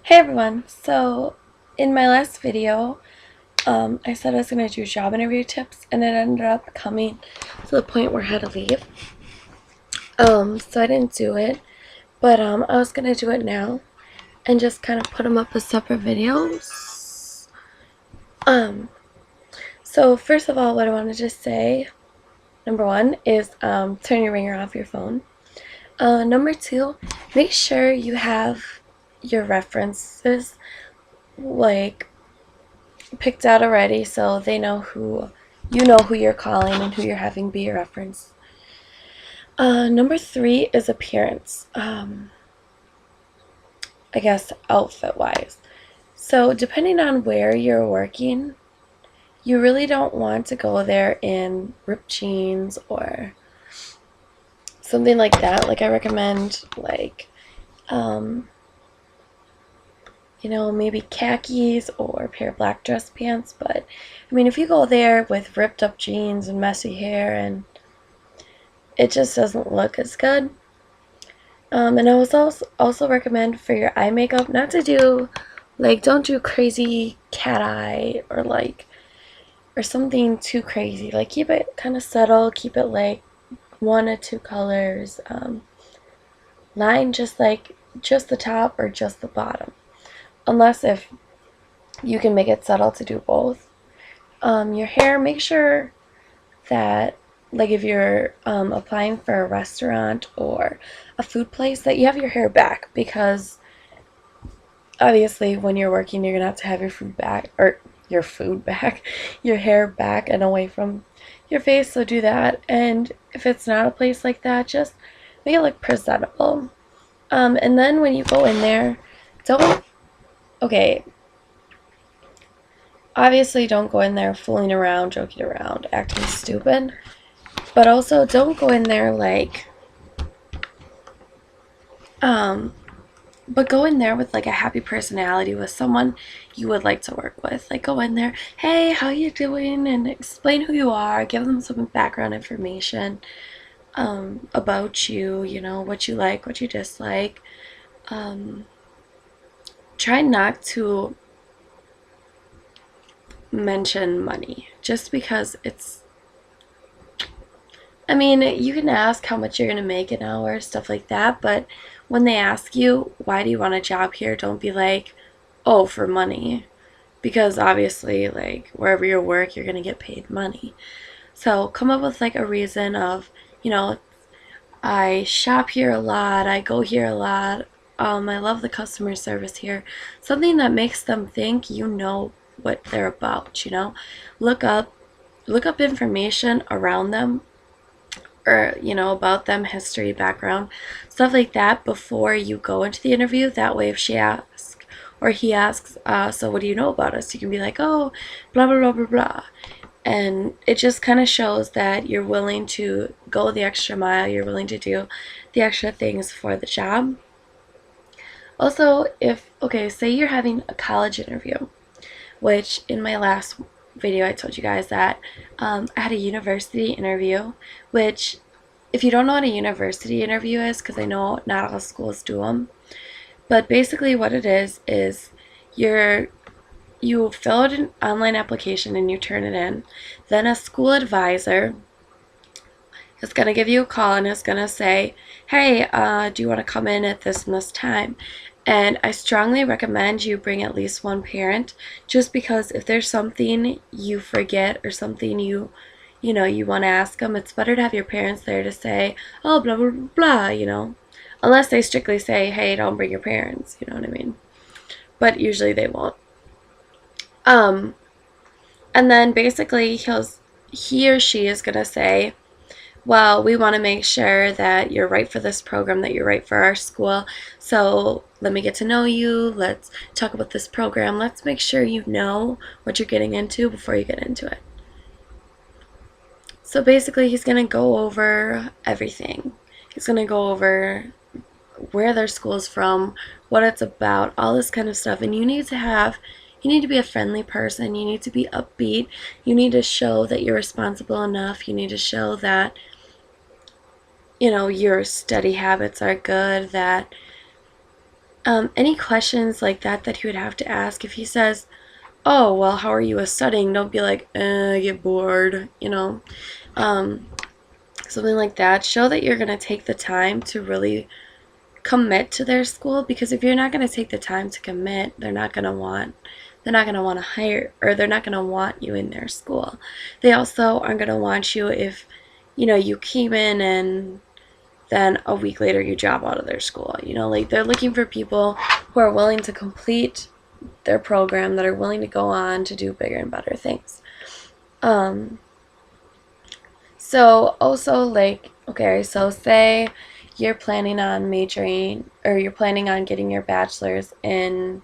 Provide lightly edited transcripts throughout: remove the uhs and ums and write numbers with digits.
Hey everyone, so in my last video, I said I was going to do job interview tips and it ended up coming to the point where I had to leave. So I didn't do it, but I was going to do it now and just kind of put them up as separate videos. So first of all, what I wanted to say, number one, is turn your ringer off your phone. Number two, make sure you have your references, like, picked out already so they know who you're calling and who you're having be your reference. Number three is appearance. I guess outfit wise. So depending on where you're working, you really don't want to go there in ripped jeans or something like that. Like I recommend maybe khakis or a pair of black dress pants. But I mean, if you go there with ripped up jeans and messy hair, and it just doesn't look as good. And I was also recommend for your eye makeup not to do, don't do crazy cat eye or something too crazy. Like, keep it kind of subtle, keep it like one or two colors. Line just the top or just the bottom, unless if you can make it subtle to do both. Your hair, make sure that, like, if you're applying for a restaurant or a food place, that you have your hair back, because obviously when you're working you're gonna have your food back, or your hair back and away from your face. So do that. And if it's not a place like that, just make it look presentable. And then when you go in there, don't okay obviously don't go in there fooling around, joking around, acting stupid. But also don't go in there but go in there with like a happy personality, with someone you would like to work with. Like, go in there, hey, how you doing? And explain who you are, give them some background information about you, what you like, what you dislike. Try not to mention money, just because I mean, you can ask how much you're going to make an hour, stuff like that, but when they ask you, why do you want a job here, don't be like, oh, for money. Because obviously, like, wherever you work, you're going to get paid money. So come up with like a reason of, I shop here a lot, I go here a lot, I love the customer service here. Something that makes them think you know what they're about, Look up information around them, or about them, history, background, stuff like that, before you go into the interview. That way, if she asks or he asks, so what do you know about us, you can be like, oh, blah blah blah blah blah. And it just kind of shows that you're willing to go the extra mile, you're willing to do the extra things for the job. Also, say you're having a college interview, which in my last video I told you guys that I had a university interview, which, if you don't know what a university interview is, because I know not all schools do them, but basically what it is you fill out an online application and you turn it in. Then a school advisor is going to give you a call and is going to say, hey, do you want to come in at this and this time? And I strongly recommend you bring at least one parent, just because if there's something you forget or something you want to ask them, it's better to have your parents there to say, oh, blah, blah, blah, unless they strictly say, hey, don't bring your parents, you know what I mean? But usually they won't. And then basically he or she is going to say, well, we want to make sure that you're right for this program, that you're right for our school. So let me get to know you. Let's talk about this program. Let's make sure you know what you're getting into before you get into it. So basically, he's going to go over everything. He's going to go over where their school's from, what it's about, all this kind of stuff. And you need to be a friendly person. You need to be upbeat. You need to show that you're responsible enough. You need to show that your study habits are good, that Any questions like that that he would have to ask, if he says, oh, well, how are you studying? Don't be like, I get bored, you know. Um, Something like that. Show that you're going to take the time to really commit to their school, because if you're not going to take the time to commit, they're not going to want to hire, or they're not going to want you in their school. They also aren't going to want you if, you came in and then a week later you drop out of their school. Like, they're looking for people who are willing to complete their program, that are willing to go on to do bigger and better things. Um, so also, like, okay, so say you're planning on majoring, or you're planning on getting your bachelor's in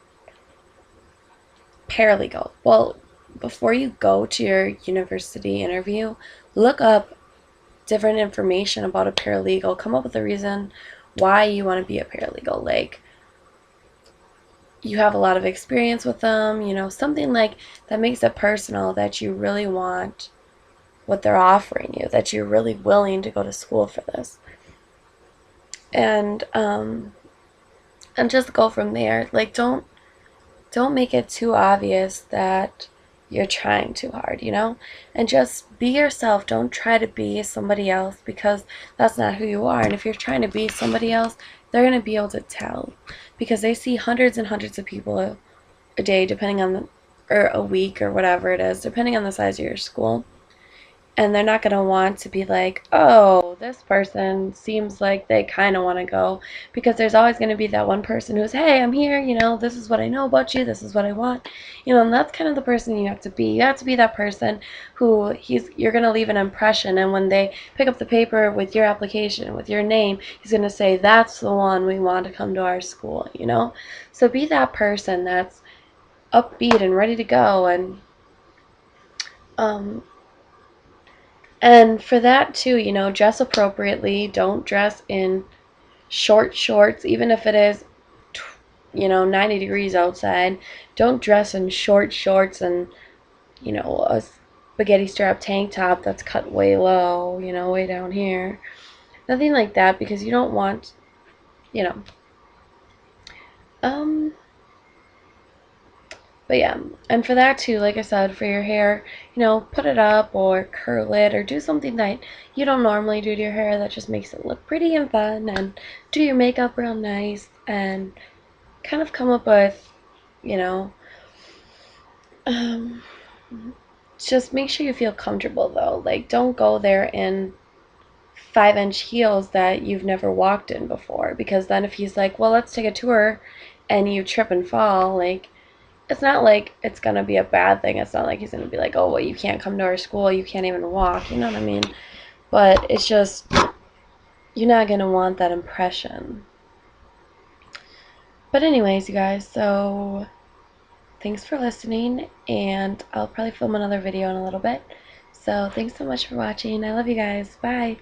paralegal. Well, before you go to your university interview, look up different information about a paralegal. Come up with a reason why you want to be a paralegal. Like, you have a lot of experience with them, something like that makes it personal, that you really want what they're offering you, that you're really willing to go to school for this. And just go from there. Like, don't make it too obvious that you're trying too hard, and just be yourself. Don't try to be somebody else, because that's not who you are. And if you're trying to be somebody else, they're going to be able to tell, because they see hundreds and hundreds of people a day, depending on or a week, or whatever it is, depending on the size of your school. And they're not going to want to be like, oh, this person seems like they kind of want to go, because there's always going to be that one person who's, hey, I'm here, this is what I know about you, this is what I want, and that's kind of the person you have to be. You have to be that person who you're going to leave an impression, and when they pick up the paper with your application, with your name, he's going to say, that's the one we want to come to our school, So be that person that's upbeat and ready to go. Um, And for that too, dress appropriately. Don't dress in short shorts, even if it is, 90 degrees outside. Don't dress in short shorts and, a spaghetti strap tank top that's cut way low, way down here. Nothing like that, because you don't want, you know, um, but yeah, and for that too, like I said, for your hair, put it up or curl it, or do something that you don't normally do to your hair that just makes it look pretty and fun, and do your makeup real nice, and kind of come up with, you know, um, just make sure you feel comfortable though. Like, don't go there in 5-inch heels that you've never walked in before, because then if he's like, well, let's take a tour, and you trip and fall, like, it's not like it's gonna be a bad thing. It's not like he's gonna be like, oh, well, you can't come to our school, you can't even walk, you know what I mean? But it's just, you're not gonna want that impression. But anyways, you guys, so thanks for listening, and I'll probably film another video in a little bit. So thanks so much for watching. I love you guys. Bye.